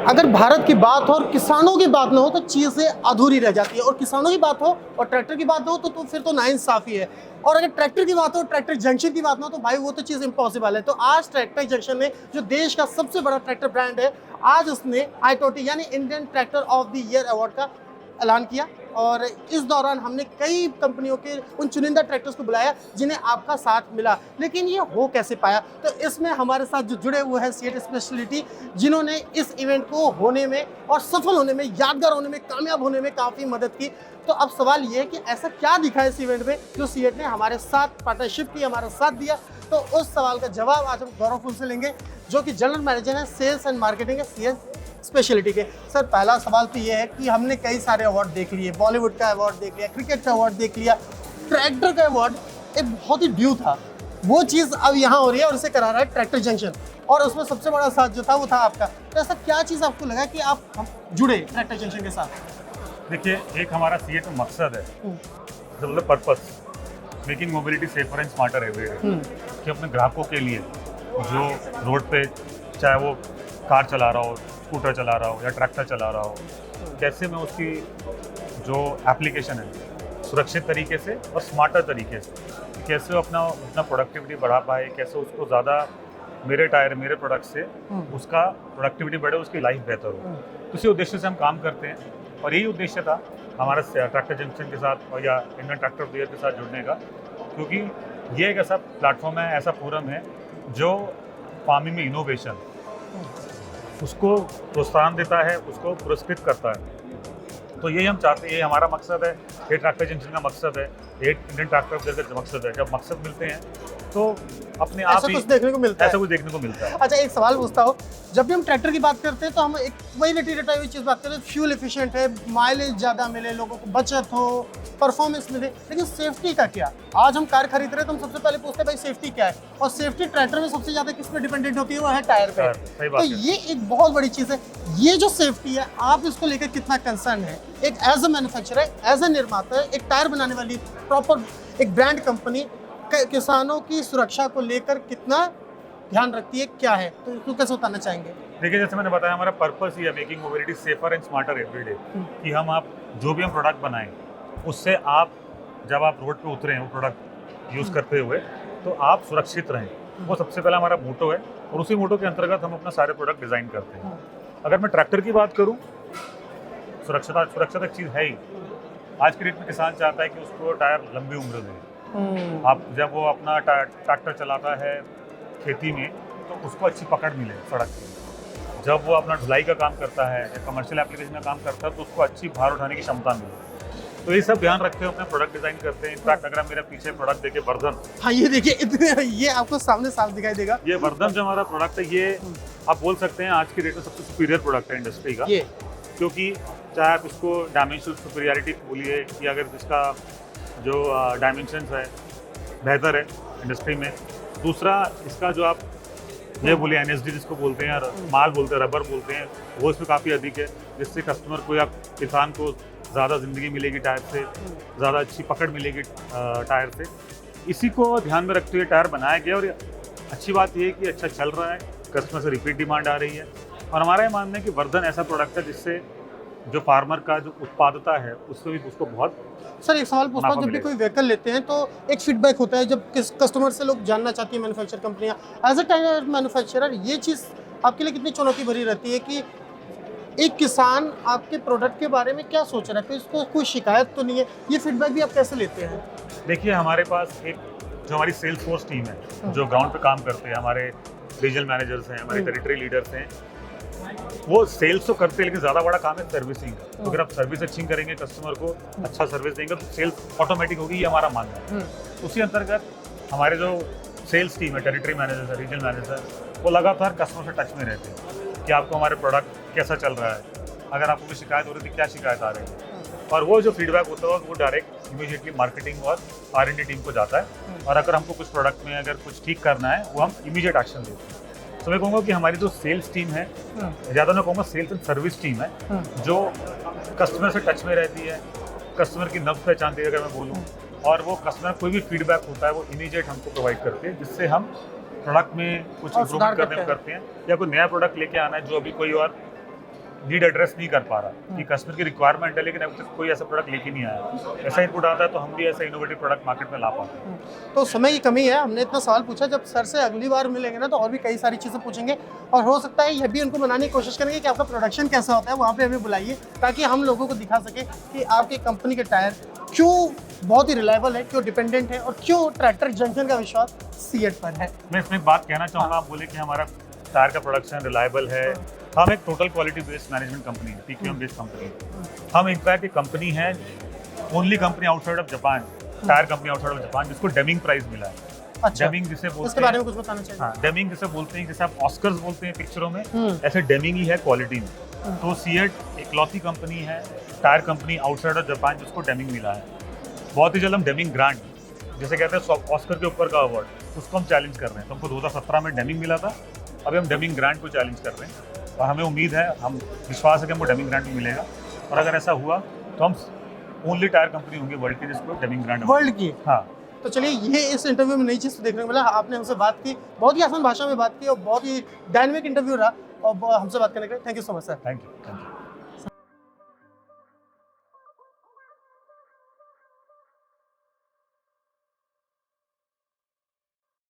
अगर भारत की बात हो और किसानों की बात ना हो तो चीज़ें अधूरी रह जाती है, और किसानों की बात हो और ट्रैक्टर की बात हो तो फिर तो नाइंसाफ़ी है। और अगर ट्रैक्टर की बात हो, ट्रैक्टर जंक्शन की बात ना हो, तो भाई वो तो चीज़ इम्पॉसिबल है। तो आज ट्रैक्टर जंक्शन ने, जो देश का सबसे बड़ा ट्रैक्टर ब्रांड है, आज उसने ITOT यानी Indian tractor of the year award का ऐलान किया। और इस दौरान हमने कई कंपनियों के उन चुनिंदा ट्रैक्टर्स को बुलाया जिन्हें आपका साथ मिला। लेकिन ये हो कैसे पाया? तो इसमें हमारे साथ जो जुड़े हुए हैं सीएट स्पेशलिटी, जिन्होंने इस इवेंट को होने में और सफल होने में, यादगार होने में, कामयाब होने में काफ़ी मदद की। तो अब सवाल ये है कि ऐसा क्या दिखा इस इवेंट में जो सीएट ने हमारे साथ पार्टनरशिप की, हमारा साथ दिया? तो उस सवाल का जवाब आज हम गौरव फुल से लेंगे, जो कि जनरल मैनेजर हैं सेल्स एंड मार्केटिंग है सीएट स्पेशलिटी के। सर, पहला सवाल तो ये है कि हमने कई सारे अवार्ड देख लिए, बॉलीवुड का अवार्ड देख लिया, क्रिकेट का अवार्ड देख लिया, ट्रैक्टर का अवार्ड एक बहुत ही ड्यू था, वो चीज़ अब यहाँ हो रही है और इसे करा रहा है ट्रैक्टर जंक्शन, और उसमें सबसे बड़ा साथ जो था वो था आपका। तो ऐसा क्या चीज़ आपको लगा कि आप हम जुड़े ट्रैक्टर जंक्शन के साथ? देखिए, एक हमारा सीएट में मकसद है, मतलब purpose, making mobility safer and smarter everyday, कि अपने ग्राहकों के लिए जो रोड पे, चाहे वो कार चला रहा हो, स्कूटर चला रहा हो या ट्रैक्टर चला रहा हो, कैसे मैं उसकी जो एप्लीकेशन है सुरक्षित तरीके से और स्मार्टर तरीके से, कैसे वो अपना प्रोडक्टिविटी बढ़ा पाए, कैसे उसको ज़्यादा मेरे टायर, मेरे प्रोडक्ट से उसका प्रोडक्टिविटी बढ़े, उसकी लाइफ बेहतर हो। तो इसी उद्देश्य से हम काम करते हैं, और यही उद्देश्य था हमारा ट्रैक्टर जंक्शन के साथ और या Indian tractor of the year के साथ जुड़ने का, क्योंकि ये एक ऐसा प्लेटफॉर्म है, ऐसा फोरम है जो फार्मिंग में इनोवेशन उसको प्रोत्साहन देता है, उसको पुरस्कृत करता है। तो यही हम चाहते हैं, ये हमारा मकसद है, ये ट्रैक्टर जंक्शन का मकसद है, ये Indian tractor of the year का मकसद है। जब मकसद मिलते हैं तो अपने आप ही कुछ देखने को मिलता है। ऐसा कुछ देखने को मिलता है। अच्छा, एक सवाल पूछता हूँ, जब भी हम ट्रैक्टर की बात करते हैं तो हम एक वही रटी रटाई चीज़ बात करते हैं, फ्यूल एफिशिएंट है, माइलेज ज़्यादा मिले, लोगों को बचत हो, परफॉर्मेंस मिले, लेकिन सेफ्टी का क्या? आज हम कार खरीद रहे हैं तो हम सबसे पहले पूछते हैं भाई सेफ्टी क्या है, और सेफ्टी ट्रैक्टर में सबसे ज़्यादा किस पे डिपेंडेंट होती है? वो है टायर पे। तो ये एक बहुत बड़ी चीज़ है। ये जो सेफ्टी है, आप इसको लेकर कितना कंसर्न है? एक as a manufacturer, as a निर्माता, एक टायर बनाने वाली प्रॉपर एक ब्रांड कंपनी किसानों की सुरक्षा को लेकर कितना ध्यान रखती है, क्या है? तो इसको कैसे बताना चाहेंगे? देखिए, जैसे मैंने बताया, हमारा पर्पस ही है making mobility safer and smarter everyday, कि हम आप जो भी हम प्रोडक्ट बनाएं, उससे आप जब आप रोड पे उतरें वो प्रोडक्ट यूज़ करते हुए, तो आप सुरक्षित रहें। वो सबसे पहला हमारा मोटो है, और उसी मोटो के अंतर्गत हम अपना सारे प्रोडक्ट डिज़ाइन करते हैं। अगर मैं ट्रैक्टर की बात करूँ, सुरक्षा एक चीज़ है ही। आज की डेट में किसान चाहता है कि उसको टायर लंबी उम्र दे। आप जब वो अपना ट्रैक्टर चलाता है खेती में, तो उसको अच्छी पकड़ मिले सड़क पे। जब वो अपना ढुलाई का काम करता है या कमर्शियल एप्लीकेशन का काम करता है, तो उसको अच्छी भार उठाने की क्षमता मिले। तो ये सब ध्यान रखते हुए अपने प्रोडक्ट डिज़ाइन करते हैं। इनफैक्ट अगर आप मेरे पीछे प्रोडक्ट देखिए, वर्धन, हाँ ये देखिए, इतने ये आपको सामने साफ दिखाई देगा। ये वर्धन जो हमारा प्रोडक्ट है, ये आप बोल सकते हैं आज की डेट में सबसे सुपीरियर प्रोडक्ट है इंडस्ट्री का। क्योंकि चाहे आप इसको डायमेंशनल सुपीरियरिटी बोलिए, कि अगर इसका जो डायमेंशंस है बेहतर है इंडस्ट्री में। दूसरा, इसका जो आप ये बोलिए NSD जिसको बोलते हैं, माल बोलते हैं, रबर बोलते हैं, वो इसमें काफ़ी अधिक है, जिससे कस्टमर को या किसान को ज़्यादा ज़िंदगी मिलेगी टायर से, ज़्यादा अच्छी पकड़ मिलेगी टायर से। इसी को ध्यान में रखते हुए टायर बनाया गया, और अच्छी बात ये है कि अच्छा चल रहा है, कस्टमर से रिपीट डिमांड आ रही है। और हमारा ये मानना है कि वर्धन ऐसा प्रोडक्ट है जिससे जो फार्मर का जो उत्पादकता है उसको बहुत। सर, एक सवाल पूछता हूँ, जब भी कोई व्हीकल लेते हैं तो एक फीडबैक होता है, जब किस कस्टमर से लोग जानना चाहती है मैन्युफैक्चर कंपनियाँ, एज अ टायर मैन्युफैक्चरर ये चीज़ आपके लिए कितनी चुनौती भरी रहती है कि एक किसान आपके प्रोडक्ट के बारे में क्या सोच रहा है, कि इसको कोई शिकायत तो नहीं है? ये फीडबैक भी आप कैसे लेते हैं? देखिए, हमारे पास एक जो हमारी सेल्स फोर्स टीम है, जो ग्राउंड पे काम करते हैं, हमारे रीजनल मैनेजर्स हैं, हमारे टेरिटरी लीडर्स हैं, वो सेल्स तो करते हैं, लेकिन ज़्यादा बड़ा काम है सर्विसिंग का। तो अगर आप सर्विस अच्छी करेंगे, कस्टमर को अच्छा सर्विस देंगे, तो सेल्स ऑटोमेटिक होगी, ये हमारा मानना है। उसी अंतर्गत हमारे जो सेल्स टीम है, टेरिटरी मैनेजर है, रीजनल मैनेजर, वो लगातार कस्टमर से टच में रहते हैं कि आपको हमारे प्रोडक्ट कैसा चल रहा है, अगर आपको कोई शिकायत हो रही थी, क्या शिकायत आ रही है, और वो जो फीडबैक होता है वो डायरेक्ट इमीडिएटली मार्केटिंग और R&D टीम को जाता है। और अगर हमको कुछ प्रोडक्ट में अगर कुछ ठीक करना है, वो हम इमीडिएट एक्शन देते हैं। तो मैं कहूँगा कि हमारी जो सेल्स टीम है, ज़्यादा मैं कहूँगा सेल्स एंड सर्विस टीम है, जो कस्टमर से टच में रहती है, कस्टमर की नब्ज़ पहचानती है अगर मैं बोलूँ, और वो कस्टमर कोई भी फीडबैक होता है वो इमीडिएट हमको प्रोवाइड करते हैं, जिससे हम प्रोडक्ट में कुछ इम्प्रूवमेंट करने में करते हैं, या कोई नया प्रोडक्ट लेके आना है जो अभी कोई और नीड एड्रेस नहीं कर पा रहा कि कस्टमर की रिक्वायरमेंट है लेकिन अभी तक कोई ऐसा प्रोडक्ट लेके नहीं आया। ऐसा इनपुट आता है तो हम भी ऐसा इनोवेटिव प्रोडक्ट मार्केट में ला पाते हैं। तो समय की कमी है, हमने इतना सवाल पूछा, जब सर से अगली बार मिलेंगे ना तो और भी कई सारी चीज़ें पूछेंगे और हो सकता है यह भी उनको बनाने की कोशिश करेंगे कि आपका प्रोडक्शन कैसा होता है, वहाँ पे हमें बुलाइए ताकि हम लोगों को दिखा सके कि आपकी कंपनी के टायर क्यों बहुत ही रिलायबल है, क्यों डिपेंडेंट है और क्यों ट्रैक्टर जंक्शन का विश्वास सीएट पर है। मैं इसमें एक बात कहना चाहूँगा, आप बोले कि हमारा टायर का प्रोडक्शन रिलायबल है। हम एक total quality based management company है, PQM बेस्ड कंपनी है। हम इनफैक्ट एक कंपनी है, only company outside of Japan, tyre company outside of Japan जिसको डेमिंग प्राइज मिला है। अच्छा, डेमिंग जिसे इसके बोलते बारे हैं, में कुछ बताना चाहिए। हाँ, डेमिंग जिसे बोलते हैं, जैसे आप ऑस्कर्स बोलते हैं पिक्चरों में, ऐसे डेमिंग ही है क्वालिटी में। तो सीएट इकलौती कंपनी है, tyre company outside of Japan जिसको डेमिंग मिला है। बहुत ही जल्द हम डेमिंग ग्रांड, जैसे कहते हैं ऑस्कर के ऊपर का अवार्ड, उसको हम चैलेंज कर रहे हैं। तो हमको 2017 में डेमिंग मिला था, अभी हम डेमिंग ग्रांड को चैलेंज कर रहे हैं और हमें उम्मीद है, हम विश्वास है कि हमको डेमिंग ग्रांड भी मिलेगा। और अगर ऐसा हुआ तो हम ओनली टायर कंपनी होंगे वर्ल्ड की जिसको डेमिंग ग्रांड। वर्ल्ड की। हाँ, तो चलिए, ये इस इंटरव्यू में नई चीज़ देखने को मिला। आपने हमसे बात की, बहुत ही आसान भाषा में बात की और बहुत ही डायनेमिक इंटरव्यू रहा और हमसे बात करने के लिए thank you so much sir. Thank you.